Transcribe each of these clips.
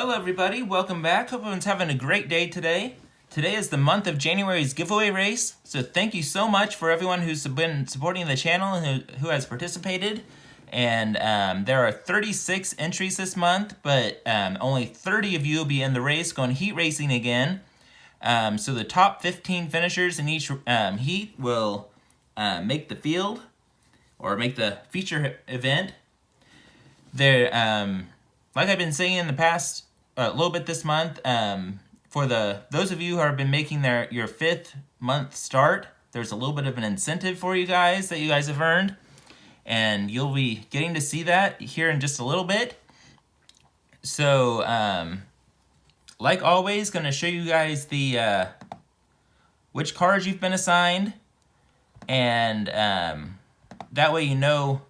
Hello everybody, welcome back. Hope everyone's having a great day today. Today is the month of January's giveaway race, so thank you so much for everyone who's been supporting the channel and who has participated. And there are 36 entries this month, but only 30 of you will be in the race going heat racing again. So the top 15 finishers in each heat will make the field or make the feature event. There, like I've been saying in the past, a little bit this month, for those of you who have been making your 5th month start, there's a little bit of an incentive for you guys that you guys have earned, and you'll be getting to see that here in just a little bit. So, like always, going to show you guys the which cards you've been assigned, and that way you know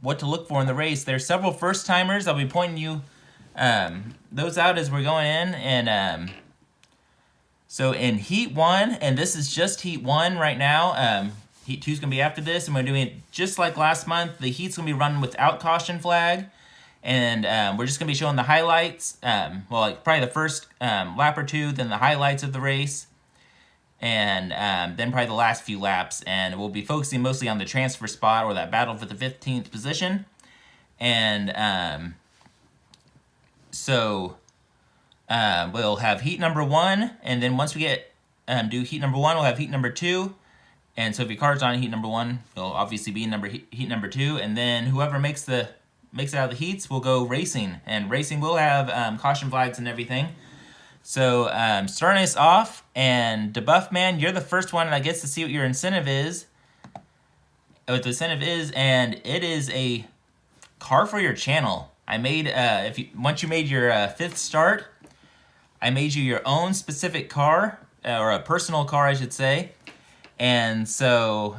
what to look for in the race. There's several first timers. I'll be pointing you those out as we're going in. And so in heat 1, and this is just heat 1 right now. Heat 2 is going to be after this, and we're doing it just like last month. The heat's going to be running without caution flag, and we're just going to be showing the highlights. Well, like probably the first lap or two, then the highlights of the race, and then probably the last few laps. And we'll be focusing mostly on the transfer spot or that battle for the 15th position. And so we'll have heat number 1, and then once we get do heat number 1, we'll have heat number 2. And so if your card's on heat number 1, it'll obviously be in heat number 2. And then whoever makes it out of the heats will go racing, and racing will have caution flags and everything. So starting us off, and DeBuff Man, you're the first one that gets to see what your incentive is. What the incentive is, and it is a car for your channel. I made once you made your 5th start, I made you your own specific car, or a personal car, I should say. And so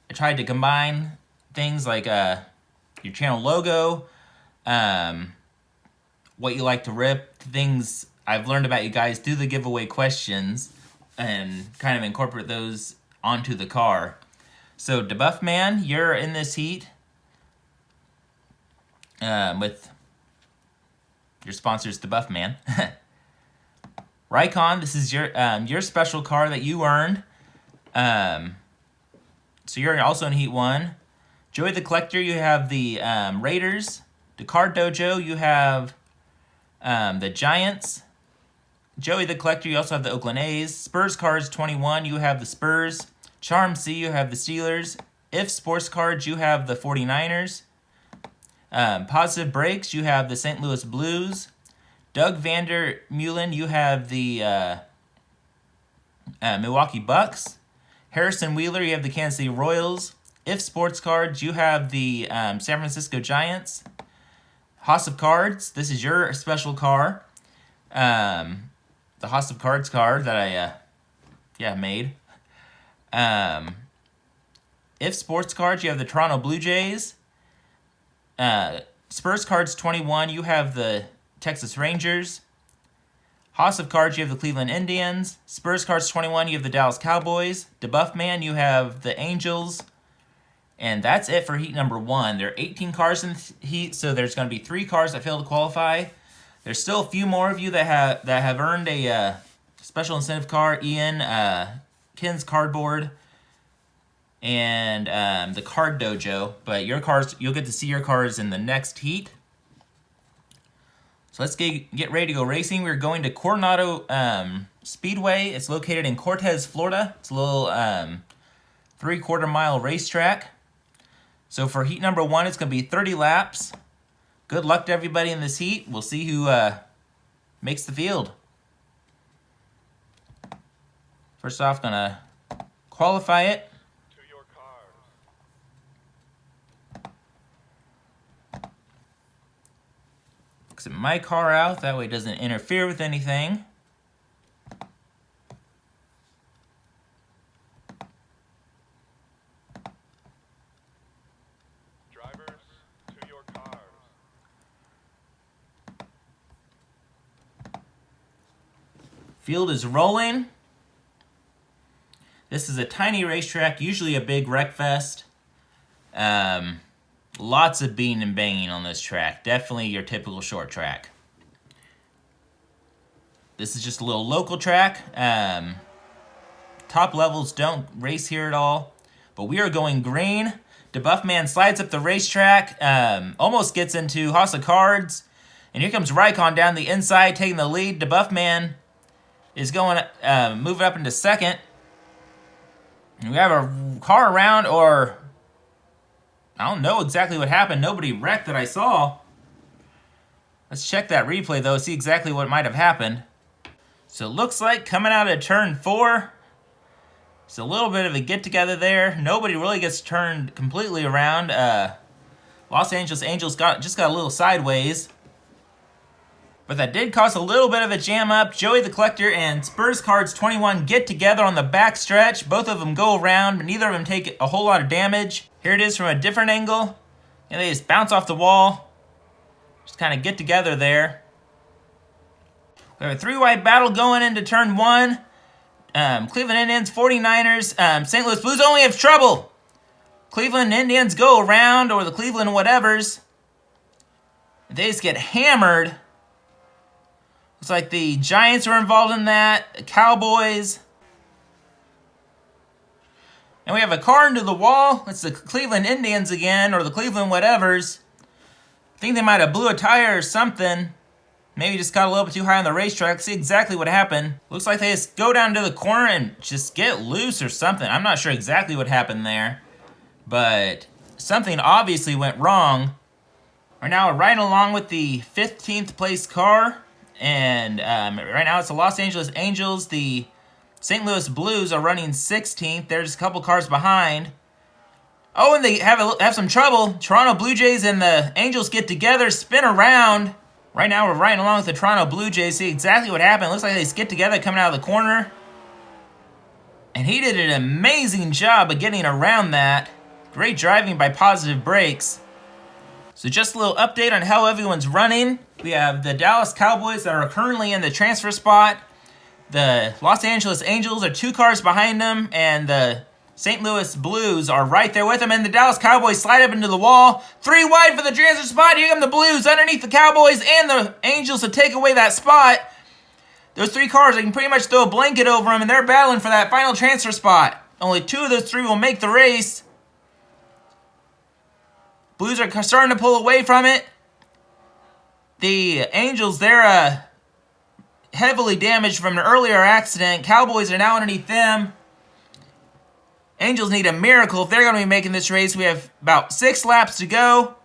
I tried to combine things like your channel logo, what you like to rip, things I've learned about you guys through the giveaway questions, and kind of incorporate those onto the car. So DeBuff Man, you're in this heat with your sponsors, DeBuff Man. Rycon, this is your special car that you earned. So you're also in heat 1. Joey the Collector, you have the Raiders. The Card Dojo, you have the Giants. Joey the Collector, you also have the Oakland A's. Spurs Cards 21, you have the Spurs. Charm C, you have the Steelers. If Sports Cards, you have the 49ers. Positive Breaks, you have the St. Louis Blues. Doug Vander Meulen, you have the Milwaukee Bucks. Harrison Wheeler, you have the Kansas City Royals. If Sports Cards, you have the San Francisco Giants. House of Cards, this is your special car. The House of Cards card that I made. If Sports Cards, you have the Toronto Blue Jays. Spurs Cards 21, you have the Texas Rangers. House of Cards, you have the Cleveland Indians. Spurs Cards 21, you have the Dallas Cowboys. DeBuff Man, you have the Angels. And that's it for heat number 1. There are 18 cars in the heat, so there's going to be 3 cars that fail to qualify. There's still a few more of you that have earned a special incentive car. Ian, Ken's Cardboard, and the Card Dojo. But your cars, you'll get to see your cars in the next heat. So let's get ready to go racing. We're going to Coronado Speedway. It's located in Cortez, Florida. It's a little 3/4 mile racetrack. So for heat number 1, it's going to be 30 laps. Good luck to everybody in this heat. We'll see who makes the field. First off, going to qualify it. Exit my car out, that way it doesn't interfere with anything. Drivers, to your cars. Field is rolling. This is a tiny racetrack, usually a big wreck fest. Lots of beating and banging on this track. Definitely your typical short track. This is just a little local track. Top levels don't race here at all. But we are going green. DeBuffman slides up the racetrack. Almost gets into House of Cards. And here comes Raikon down the inside, taking the lead. DeBuffman is going, moving up into second. And we have a car around, or I don't know exactly what happened. Nobody wrecked that I saw. Let's check that replay, though, see exactly what might have happened. So it looks like coming out of turn 4, it's a little bit of a get-together there. Nobody really gets turned completely around. Los Angeles Angels just got a little sideways. But that did cause a little bit of a jam up. Joey the Collector and Spurs Cards 21 get together on the back stretch. Both of them go around, but neither of them take a whole lot of damage. Here it is from a different angle. And they just bounce off the wall. Just kind of get together there. We have a 3-wide battle going into turn 1. Cleveland Indians, 49ers, St. Louis Blues only have trouble. Cleveland Indians go around, or the Cleveland whatevers. They just get hammered. Looks like the Giants were involved in that, the Cowboys. And we have a car into the wall. It's the Cleveland Indians again, or the Cleveland whatevers. I think they might have blew a tire or something. Maybe just got a little bit too high on the racetrack. See exactly what happened. Looks like they just go down to the corner and just get loose or something. I'm not sure exactly what happened there. But something obviously went wrong. We're now riding along with the 15th place car. And right now it's the Los Angeles Angels. The St. Louis Blues are running 16th. They're just a couple cars behind. Oh, and they have some trouble. Toronto Blue Jays and the Angels get together, spin around. Right now we're riding along with the Toronto Blue Jays. See exactly what happened. Looks like they just get together coming out of the corner. And he did an amazing job of getting around that. Great driving by Positive Brakes. So just a little update on how everyone's running. We have the Dallas Cowboys that are currently in the transfer spot. The Los Angeles Angels are 2 cars behind them, and the St. Louis Blues are right there with them, and the Dallas Cowboys slide up into the wall. 3 wide for the transfer spot. Here come the Blues underneath the Cowboys and the Angels to take away that spot. Those 3 cars, they can pretty much throw a blanket over them, and they're battling for that final transfer spot. Only 2 of those 3 will make the race. Blues are starting to pull away from it. The Angels, they're heavily damaged from an earlier accident. Cowboys are now underneath them. Angels need a miracle if they're going to be making this race. We have about 6 laps to go.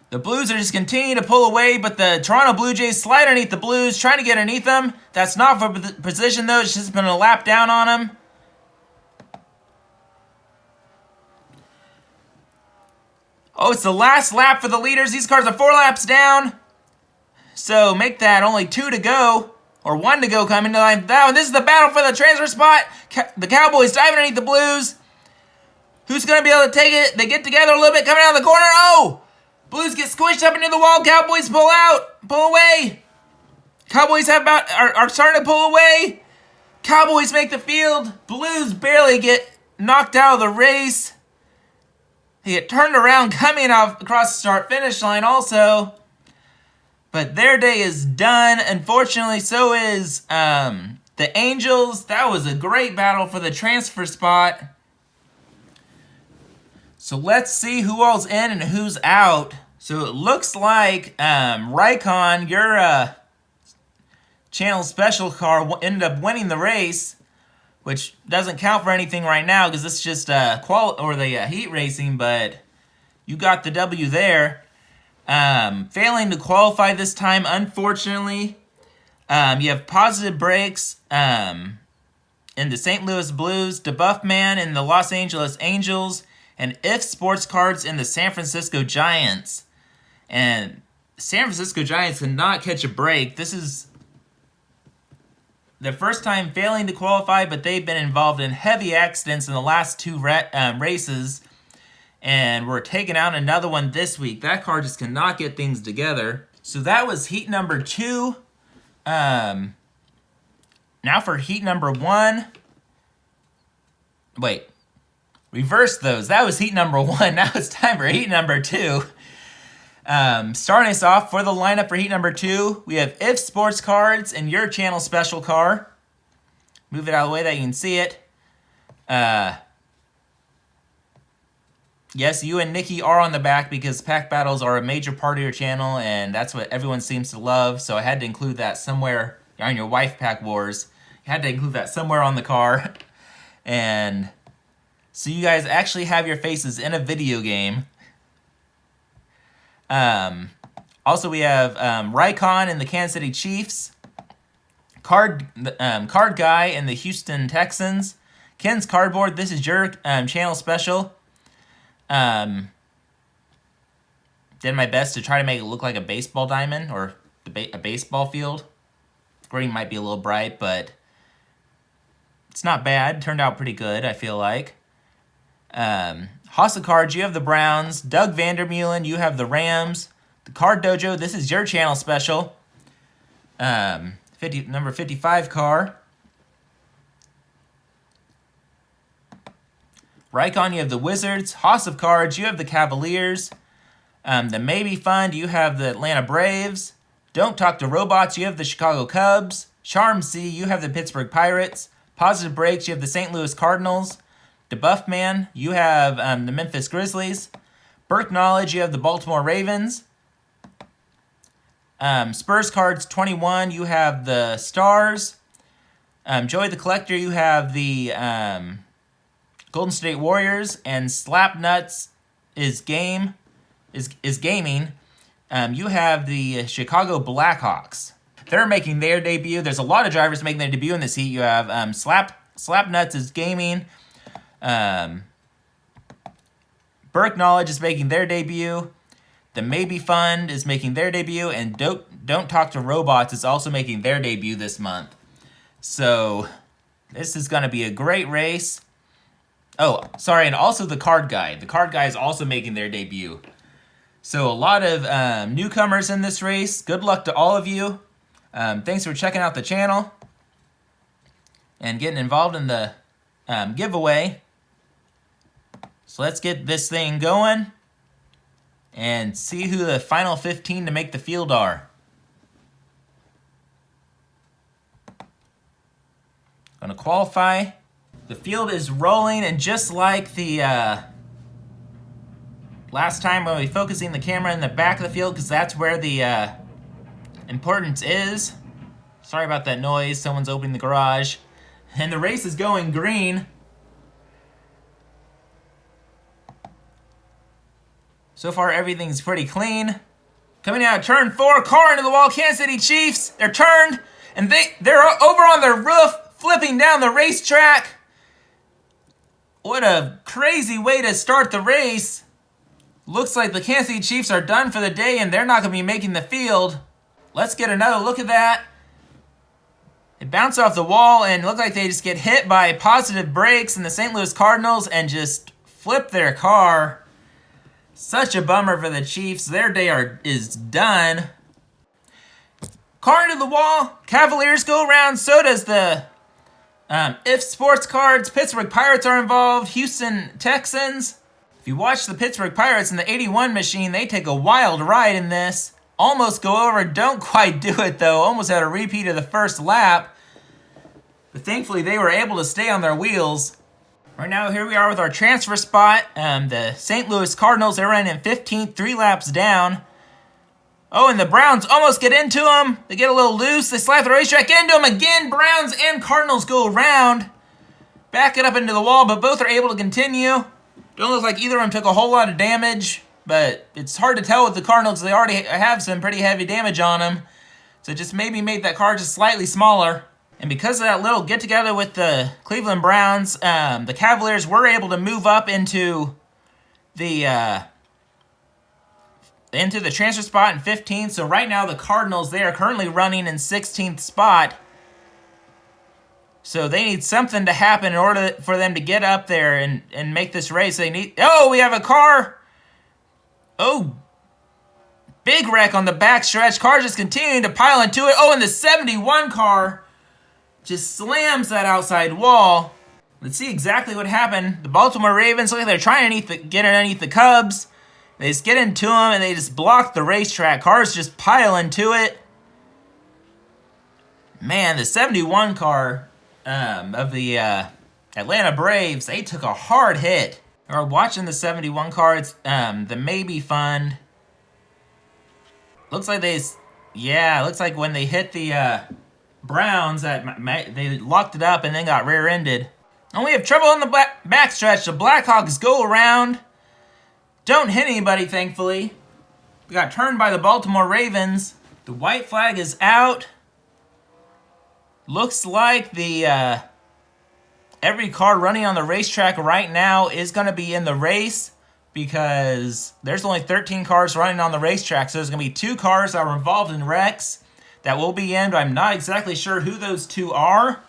The Blues are just continuing to pull away, but the Toronto Blue Jays slide underneath the Blues, trying to get underneath them. That's not for position, though. It's just been a lap down on them. Oh, it's the last lap for the leaders. These cars are 4 laps down. So make that only 2 to go. Or 1 to go coming to line down. This is the battle for the transfer spot. The Cowboys dive underneath the Blues. Who's going to be able to take it? They get together a little bit coming out of the corner. Oh! Blues get squished up into the wall. Cowboys pull out. Pull away. Cowboys are starting to pull away. Cowboys make the field. Blues barely get knocked out of the race. They get turned around coming off across the start-finish line also. But their day is done. Unfortunately, so is the Angels. That was a great battle for the transfer spot. So let's see who all's in and who's out. So it looks like Raikon, your channel special car, ended up winning the race, which doesn't count for anything right now because this is just heat racing, but you got the W there. Failing to qualify this time, unfortunately. You have Positive Brakes in the St. Louis Blues, DeBuffman in the Los Angeles Angels, and If Sports Cards in the San Francisco Giants. And San Francisco Giants cannot catch a break. This is their first time failing to qualify, but they've been involved in heavy accidents in the last 2 races. And we're taking out another one this week. That car just cannot get things together. So that was heat number 2. Now for heat number 1. Wait. Reverse those. That was heat number 1. Now it's time for heat number 2. Starting us off for the lineup for heat number 2, we have If Sports Cards and your channel special car. Move it out of the way that you can see it. Yes, you and Nikki are on the back because pack battles are a major part of your channel, and that's what everyone seems to love. So I had to include that somewhere on your wife pack wars. You had to include that somewhere on the car. And so you guys actually have your faces in a video game. Also, we have Raikon and the Kansas City Chiefs, Card Guy and the Houston Texans, Ken's Cardboard. This is your channel special. Did my best to try to make it look like a baseball diamond or a baseball field. Green might be a little bright, but it's not bad. Turned out pretty good, I feel like. House of Cards, you have the Browns. Doug Vandermeulen, you have the Rams. The Card Dojo, this is your channel special. Number 55 car. Raikon, you have the Wizards. House of Cards, you have the Cavaliers. The Maybe Fund, you have the Atlanta Braves. Don't Talk to Robots, you have the Chicago Cubs. Charm C, you have the Pittsburgh Pirates. Positive Breaks, you have the St. Louis Cardinals. DeBuff Man, you have the Memphis Grizzlies. Burke Knowledge, you have the Baltimore Ravens. Spurs Cards 21, you have the Stars. Joey the Collector, you have the Golden State Warriors. And Slapnuts is gaming. You have the Chicago Blackhawks. They're making their debut. There's a lot of drivers making their debut in this heat. You have Slapnuts is gaming. Burke Knowledge is making their debut. The Maybe Fund is making their debut, and Don't Talk to Robots is also making their debut this month. So this is going to be a great race. Oh, sorry, and also the Card Guy. The Card Guy is also making their debut. So a lot of newcomers in this race. Good luck to all of you. Thanks for checking out the channel and getting involved in the giveaway. So let's get this thing going and see who the final 15 to make the field are. Gonna qualify. The field is rolling, and just like the last time, we'll be focusing the camera in the back of the field because that's where the importance is. Sorry about that noise. Someone's opening the garage. And the race is going green. So far, everything's pretty clean. Coming out of turn 4, car into the wall, Kansas City Chiefs. They're turned, and they're over on their roof, flipping down the racetrack. What a crazy way to start the race. Looks like the Kansas City Chiefs are done for the day, and they're not going to be making the field. Let's get another look at that. It bounced off the wall, and looked like they just get hit by Positive Breaks and the St. Louis Cardinals and just flip their car. Such a bummer for the Chiefs. Their day is done. Car into the wall. Cavaliers go around. So does the If Sports Cards. Pittsburgh Pirates are involved. Houston Texans. If you watch the Pittsburgh Pirates in the 81 machine, they take a wild ride in this. Almost go over. Don't quite do it, though. Almost had a repeat of the first lap. But thankfully, they were able to stay on their wheels. Right now, here we are with our transfer spot. The St. Louis Cardinals, they're running in 15th, 3 laps down. Oh, and the Browns almost get into them. They get a little loose. They slide the racetrack into them again. Browns and Cardinals go around. Back it up into the wall, but both are able to continue. Don't look like either of them took a whole lot of damage, but it's hard to tell with the Cardinals. They already have some pretty heavy damage on them. So just maybe made that car just slightly smaller. And because of that little get-together with the Cleveland Browns, the Cavaliers were able to move up into the transfer spot in 15th. So right now the Cardinals, they are currently running in 16th spot. So they need something to happen in order for them to get up there and make this race. Oh, we have a car. Oh, big wreck on the back stretch. Car just continuing to pile into it. Oh, and the 71 car just slams that outside wall. Let's see exactly what happened. The Baltimore Ravens look like they're trying to get underneath the Cubs. They just get into them and they just block the racetrack. Cars just pile into it. Man, the 71 car of the Atlanta Braves, they took a hard hit. We're watching the 71 car. It's the Maybe Fund. Looks like looks like when they hit the Browns, they locked it up and then got rear-ended. And we have trouble in the backstretch. The Blackhawks go around. Don't hit anybody, thankfully. We got turned by the Baltimore Ravens. The white flag is out. Looks like the every car running on the racetrack right now is going to be in the race because there's only 13 cars running on the racetrack. So there's going to be 2 cars that are involved in wrecks that will be in, but I'm not exactly sure who those 2 are.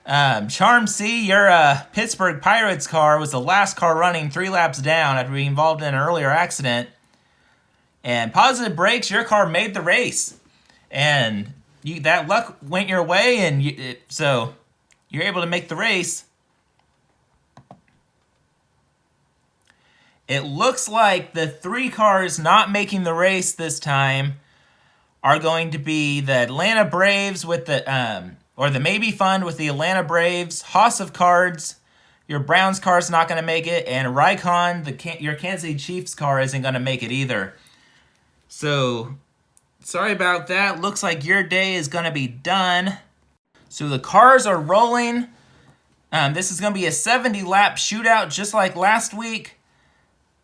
Charm C, your Pittsburgh Pirates car was the last car running 3 laps down after being involved in an earlier accident. And Positive Brakes, your car made the race. And that luck went your way, and so you're able to make the race. It looks like the 3 cars not making the race this time are going to be the Atlanta Braves with the or the Maybe Fund with the Atlanta Braves, House of Cards, your Browns car is not going to make it, and Raycon, your Kansas City Chiefs car isn't going to make it either. So, sorry about that. Looks like your day is going to be done. So the cars are rolling. This is going to be a 70-lap shootout just like last week.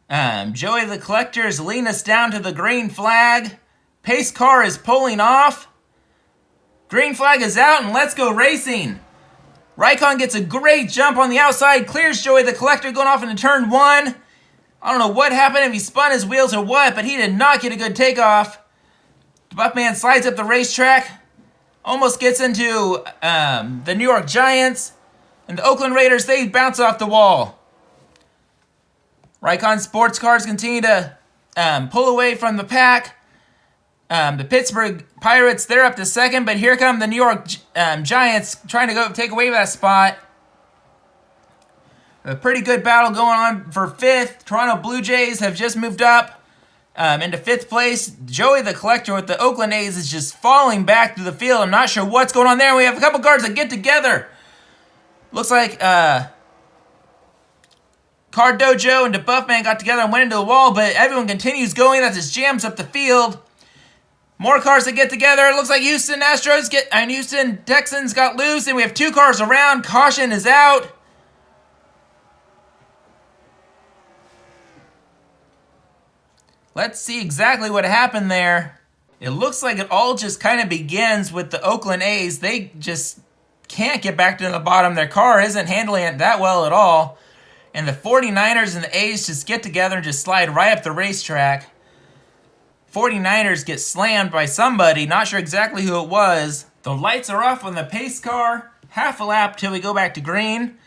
Joey the Collector is leading us down to the green flag. Pace car is pulling off. Green flag is out, and let's go racing. Raycon gets a great jump on the outside, clears Joey the Collector going off into turn 1. I don't know what happened, if he spun his wheels or what, but he did not get a good takeoff. Buffman slides up the racetrack, almost gets into the New York Giants, and the Oakland Raiders, they bounce off the wall. Raycon sports cars continue to pull away from the pack. The Pittsburgh Pirates, they're up to second, but here come the New York Giants trying to go take away that spot. A pretty good battle going on for 5th. Toronto Blue Jays have just moved up into 5th place. Joey the Collector with the Oakland A's is just falling back through the field. I'm not sure what's going on there. We have a couple cars that get together. Looks like Car Dojo and the Buffman got together and went into the wall, but everyone continues going. That just jams up the field. More cars that get together. It looks like Houston Texans got loose, and we have 2 cars around. Caution is out. Let's see exactly what happened there. It looks like it all just kind of begins with the Oakland A's. They just can't get back to the bottom. Their car isn't handling it that well at all. And the 49ers and the A's just get together and just slide right up the racetrack. 49ers get slammed by somebody, not sure exactly who it was. The lights are off on the pace car. Half a lap till we go back to green.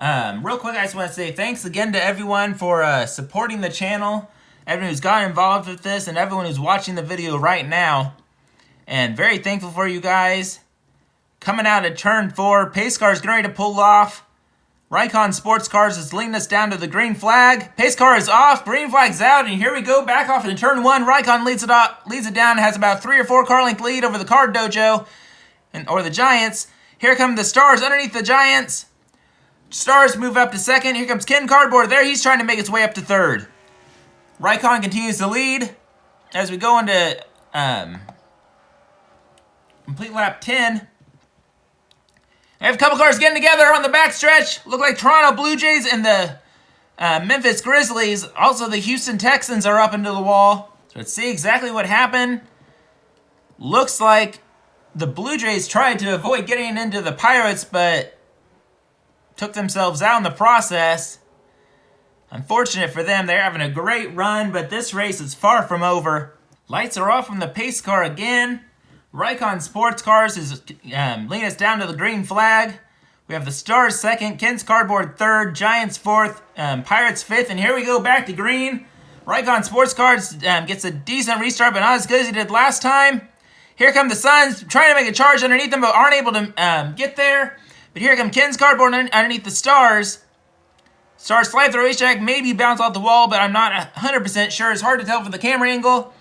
Real quick, I just want to say thanks again to everyone for supporting the channel. Everyone who's got involved with this and everyone who's watching the video right now. And very thankful for you guys. Coming out at turn 4, pace car is getting ready to pull off. Raycon Sports Cars is leading us down to the green flag. Pace car is off, green flag's out, and here we go back off into turn 1. Raycon leads it down, has about 3 or 4 car length lead over the Car Dojo, or the Giants. Here come the Stars underneath the Giants. Stars move up to 2nd. Here comes Ken Cardboard there. He's trying to make his way up to 3rd. Raycon continues to lead as we go into complete lap 10. I have a couple cars getting together on the backstretch. Look like Toronto Blue Jays and the Memphis Grizzlies. Also, the Houston Texans are up into the wall. So let's see exactly what happened. Looks like the Blue Jays tried to avoid getting into the Pirates, but took themselves out in the process. Unfortunate for them. They're having a great run, but this race is far from over. Lights are off from the pace car again. Raycon Sports Cars is leading us down to the green flag. We have the Stars 2nd, Ken's Cardboard 3rd, Giants 4th, Pirates 5th, and here we go back to green. Raycon Sports Cars gets a decent restart, but not as good as he did last time. Here come the Suns, trying to make a charge underneath them, but aren't able to get there. But here come Ken's Cardboard underneath the Stars. Star slide through racetrack, maybe bounce off the wall, but I'm not 100% sure. It's hard to tell from the camera angle.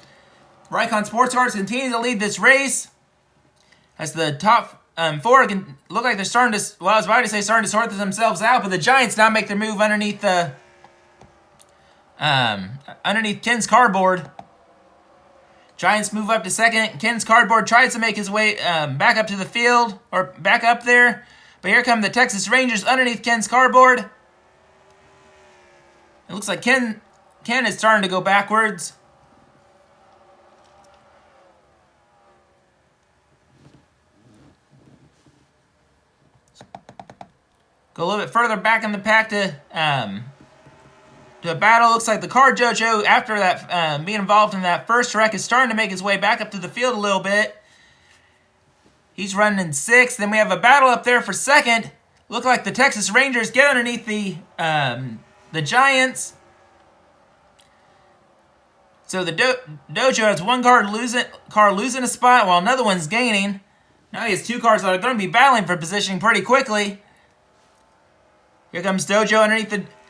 Raycon Sports Cars continue to lead this race. As the top four can look like they're starting to, well, I was about to say starting to sort themselves out, but the Giants now make their move underneath the, underneath Ken's cardboard. Giants move up to second. Ken's cardboard tries to make his way back up to the field, or back up there. But here come the Texas Rangers underneath Ken's cardboard. It looks like Ken is starting to go backwards. Go a little bit further back in the pack to a battle. Looks like the Car Dojo, after that being involved in that first wreck, is starting to make his way back up to the field a little bit. He's running in sixth. Then we have a battle up there for second. Look like the Texas Rangers get underneath the Giants. So the Dojo has one car losing a spot while another one's gaining. Now he has two cars that are going to be battling for positioning pretty quickly. Here comes Dojo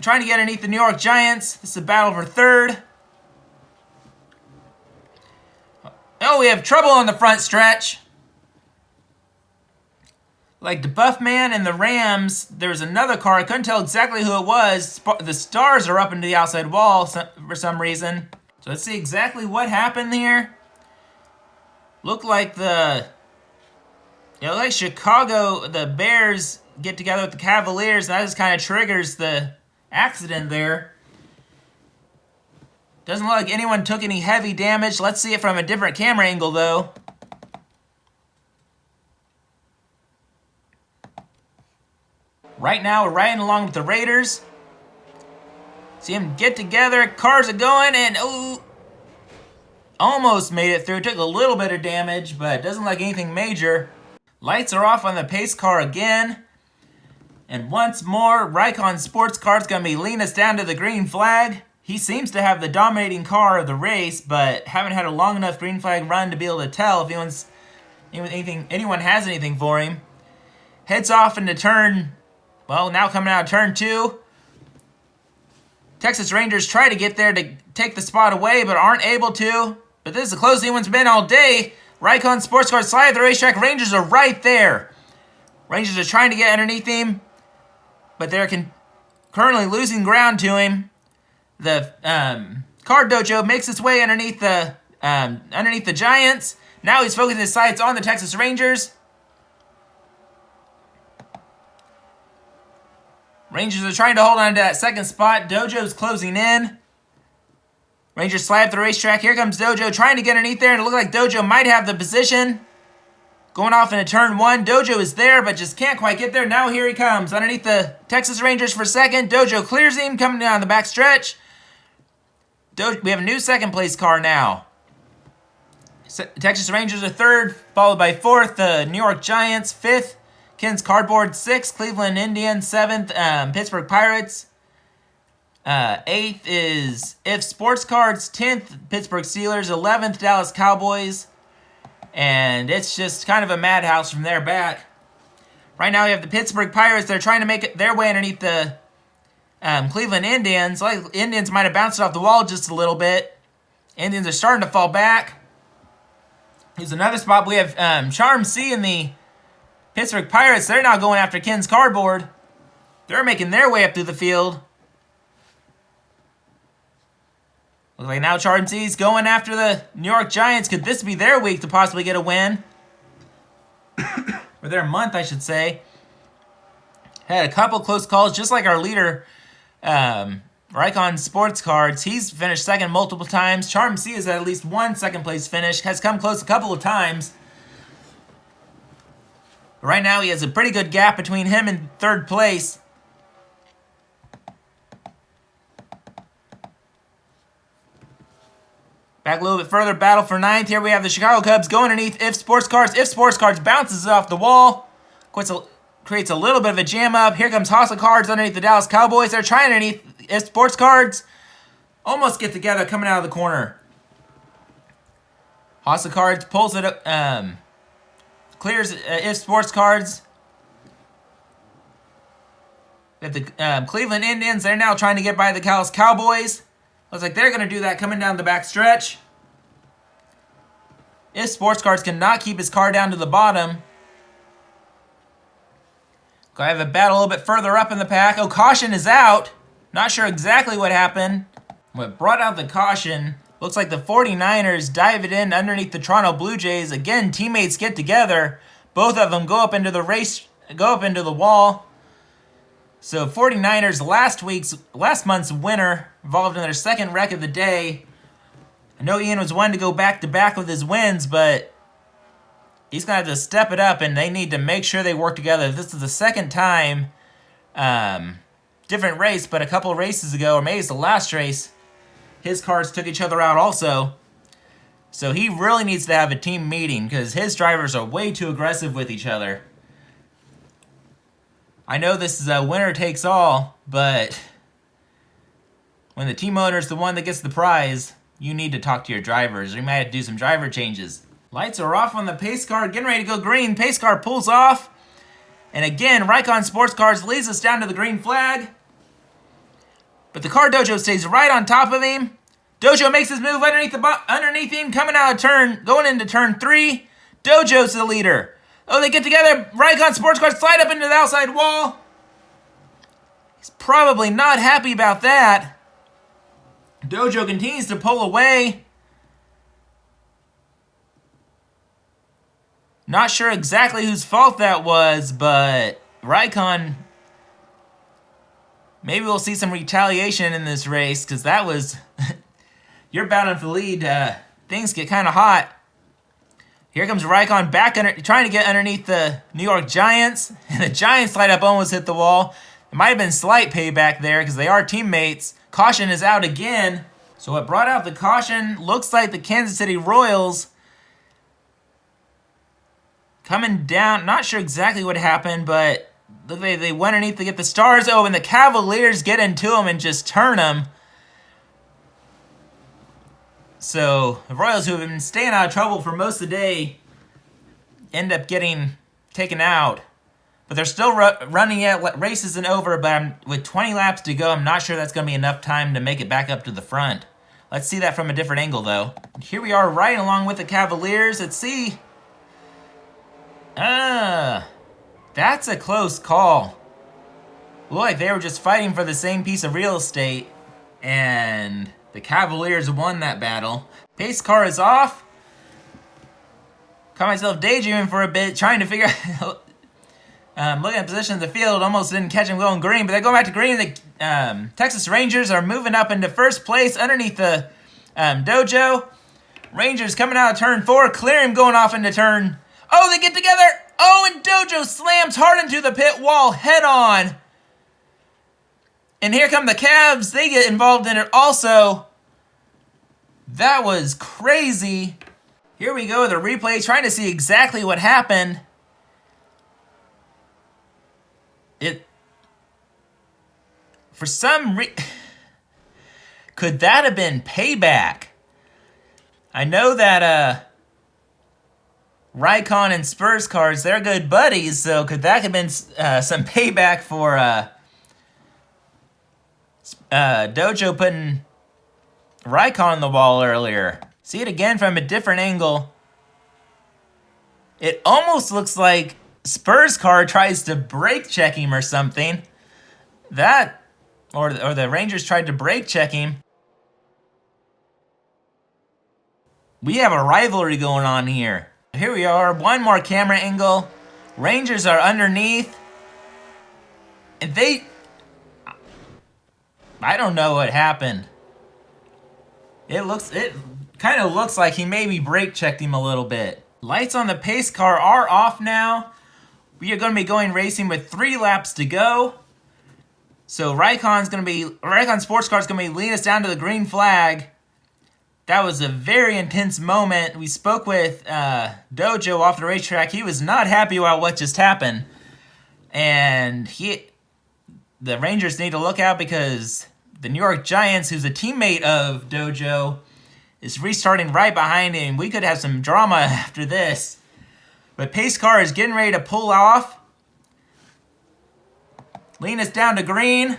trying to get underneath the New York Giants. This is a battle for third. Oh, we have trouble on the front stretch. Like the Buffman and the Rams, there's another car. I couldn't tell exactly who it was. The stars are up into the outside wall for some reason. So let's see exactly what happened here. Looked like Chicago, the Bears get together with the Cavaliers, and that just kind of triggers the accident there. Doesn't look like anyone took any heavy damage. Let's see it from a different camera angle, though. Right now, we're riding along with the Raiders. See them get together. Cars are going, and almost made it through. Took a little bit of damage, but doesn't look like anything major. Lights are off on the pace car again. And once more, Raycon Sports Car's going to be leading us down to the green flag. He seems to have the dominating car of the race, but haven't had a long enough green flag run to be able to tell if anyone has anything for him. Heads off into turn, well, now coming out of turn 2. Texas Rangers try to get there to take the spot away, but aren't able to. But this is the closest anyone's been all day. Raycon Sports Car slide at the racetrack. Rangers are right there. Rangers are trying to get underneath him, but they're currently losing ground to him. The Car Dojo makes its way underneath the Giants. Now he's focusing his sights on the Texas Rangers. Rangers are trying to hold on to that second spot. Dojo's closing in. Rangers slide the racetrack. Here comes Dojo trying to get underneath there, and it looks like Dojo might have the position. Going off into turn 1. Dojo is there, but just can't quite get there. Now here he comes underneath the Texas Rangers for second. Dojo clears him, coming down the back stretch. We have a new second place car now. Texas Rangers are third, followed by fourth, the New York Giants, fifth, Ken's Cardboard, sixth, Cleveland Indians, seventh, Pittsburgh Pirates. Eighth is If Sports Cards, 10th, Pittsburgh Steelers, 11th, Dallas Cowboys. And it's just kind of a madhouse from there back. Right now we have the Pittsburgh Pirates. They're trying to make their way underneath the Cleveland Indians. Like Indians might have bounced off the wall just a little bit. Indians are starting to fall back. Here's another spot. We have Charm C and the Pittsburgh Pirates. They're now going after Ken's Cardboard. They're making their way up through the field. Looks like now Charm C's going after the New York Giants. Could this be their week to possibly get a win? Or their month, I should say. Had a couple close calls, just like our leader, Raycon Sports Cards. He's finished second multiple times. Charm C has had at least one second place finish. Has come close a couple of times. Right now, he has a pretty good gap between him and third place. Back a little bit further, battle for ninth. Here we have the Chicago Cubs going underneath If Sports Cards. If Sports Cards bounces off the wall. Creates a little bit of a jam up. Here comes Hossa Cards underneath the Dallas Cowboys. They're trying underneath If Sports Cards. Almost get together coming out of the corner. Hossa Cards pulls it up, clears If Sports Cards. We have the Cleveland Indians. They're now trying to get by the Dallas Cowboys. Looks like they're going to do that coming down the back stretch. If Sports Cars cannot keep his car down to the bottom. I have a battle a little bit further up in the pack. Oh, caution is out. Not sure exactly what happened. What brought out the caution, looks like the 49ers dive it in underneath the Toronto Blue Jays. Again, teammates get together. Both of them go up into the wall. So 49ers last month's winner, involved in their second wreck of the day. I know Ian was one to go back to back with his wins, but he's going to have to step it up, and they need to make sure they work together. This is the second time, different race, but a couple of races ago, or maybe it's the last race, his cars took each other out also. So he really needs to have a team meeting because his drivers are way too aggressive with each other. I know this is a winner takes all, but when the team owner is the one that gets the prize, you need to talk to your drivers, or you might have to do some driver changes. Lights are off on the pace car, getting ready to go green. Pace car pulls off. And again, Raycon Sports Cars leads us down to the green flag. But the Car Dojo stays right on top of him. Dojo makes his move underneath him, coming out of turn, going into turn 3. Dojo's the leader. Oh, they get together. Raycon Sports Cars slide up into the outside wall. He's probably not happy about that. Dojo continues to pull away. Not sure exactly whose fault that was, but Raycon, maybe we'll see some retaliation in this race, because that was, you're battling for the lead. Things get kind of hot. Here comes Raycon trying to get underneath the New York Giants, and the Giants slide up, almost hit the wall. It might have been slight payback there, because they are teammates. Caution is out again. So what brought out the caution looks like the Kansas City Royals coming down. Not sure exactly what happened, but they went underneath to get the stars. Oh, and the Cavaliers get into them and just turn them. So the Royals, who have been staying out of trouble for most of the day, end up getting taken out. But they're still running yet. Race isn't over, but with 20 laps to go, I'm not sure that's going to be enough time to make it back up to the front. Let's see that from a different angle, though. Here we are right along with the Cavaliers. Let's see. That's a close call. Looked like they were just fighting for the same piece of real estate, and the Cavaliers won that battle. Pace car is off. Caught myself daydreaming for a bit, trying to figure out... looking at the position of the field, almost didn't catch him going green, but they're going back to green. The Texas Rangers are moving up into first place underneath the dojo. Rangers coming out of turn 4, clear him going off into turn... Oh, they get together! Oh, and Dojo slams hard into the pit wall head on. And here come the Cavs. They get involved in it also. That was crazy. Here we go with a replay, trying to see exactly what happened. For some reason, could that have been payback? I know that Raycon and Spurs cars, they're good buddies, so could that have been some payback for Dojo putting Raycon on the wall earlier? See it again from a different angle. It almost looks like Spurs car tries to brake check him or something. That, or the Rangers tried to brake check him. We have a rivalry going on here. Here we are, one more camera angle. Rangers are underneath. And I don't know what happened. It kind of looks like he maybe brake checked him a little bit. Lights on the pace car are off now. We are going to be going racing with 3 laps to go. So Raycon Sports Car is going to be leading us down to the green flag. That was a very intense moment. We spoke with Dojo off the racetrack. He was not happy about what just happened. And the Rangers need to look out because the New York Giants, who's a teammate of Dojo, is restarting right behind him. We could have some drama after this. But pace car is getting ready to pull off. Lean us down to green.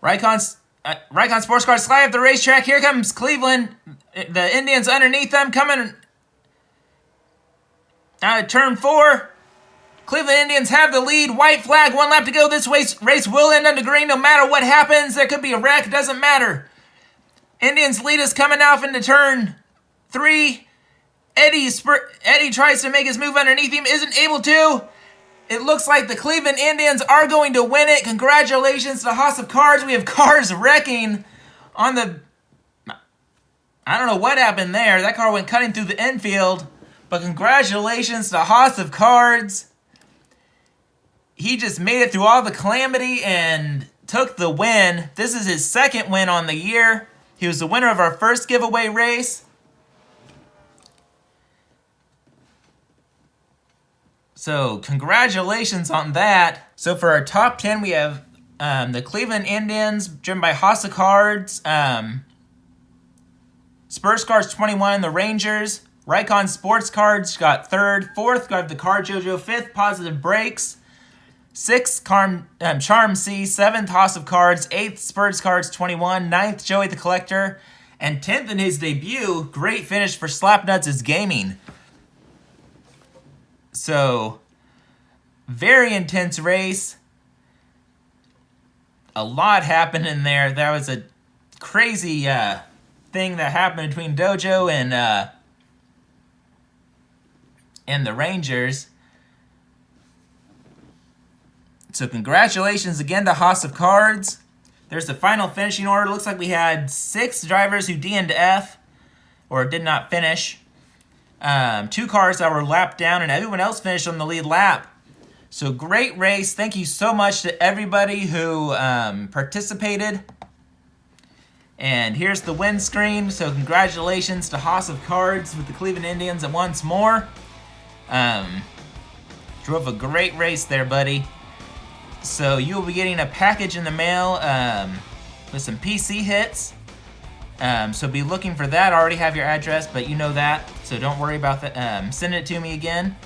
Raycon Sports Cars slide up the racetrack. Here comes Cleveland. The Indians underneath them coming out of turn 4. Cleveland Indians have the lead. White flag, 1 lap to go. This race will end under green no matter what happens. There could be a wreck. Doesn't matter. Indians lead us coming off into turn 3. Eddie tries to make his move underneath him. Isn't able to. It looks like the Cleveland Indians are going to win it. Congratulations to House of Cards. We have cars wrecking on the... I don't know what happened there. That car went cutting through the infield. But congratulations to House of Cards. He just made it through all the calamity and took the win. This is his 2nd win on the year. He was the winner of our first giveaway race. So congratulations on that. So for our top 10, we have the Cleveland Indians, driven by House of Cards. Spurs Cars 21, the Rangers. Raycon Sports Cards got 3rd. 4th, got the Car Jojo. 5th, Positive Brakes. 6th, Charm C. 7th, House of Cards. 8th, Spurs Cards 21. 9th, Joey the Collector. And 10th in his debut, great finish for Slapnuts' Gaming. So, very intense race. A lot happened in there. That was a crazy thing that happened between Dojo and the Rangers. So congratulations again to House of Cards. There's the final finishing order. Looks like we had 6 drivers who DNF or did not finish. 2 cars that were lapped down, and everyone else finished on the lead lap. So great race. Thank you so much to everybody who participated. And here's the win screen. So congratulations to House of Cards with the Cleveland Indians once more. Drove a great race there, buddy. So you'll be getting a package in the mail with some PC hits. So be looking for that. I already have your address, but you know that, so don't worry about that. Send it to me again.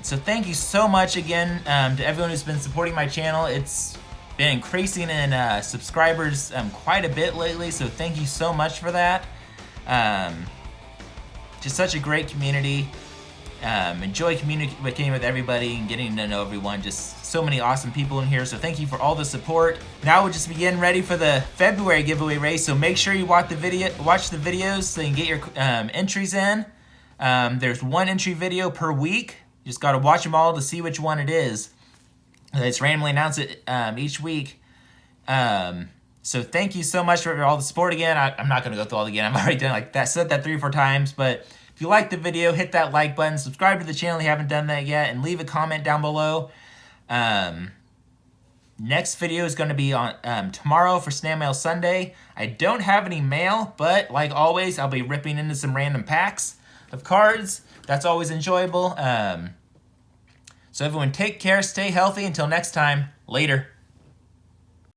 So thank you so much again to everyone who's been supporting my channel. It's been increasing in subscribers quite a bit lately, so thank you so much for that. Just such a great community. Enjoy communicating with everybody and getting to know everyone. Just so many awesome people in here, so thank you for all the support. Now we'll just be getting ready for the February giveaway race, so make sure you watch the videos so you can get your entries in. There's 1 entry video per week. You just got to watch them all to see which one it is. They just randomly announce it each week. So thank you so much for all the support again. I'm not going to go through all again. I've already done like that, said that 3 or 4 times, but if you like the video, hit that like button, subscribe to the channel if you haven't done that yet, and leave a comment down below. Next video is going to be on tomorrow for Snail Mail Sunday. I don't have any mail, but like always, I'll be ripping into some random packs of cards. That's always enjoyable. So everyone take care, stay healthy. Until next time, later.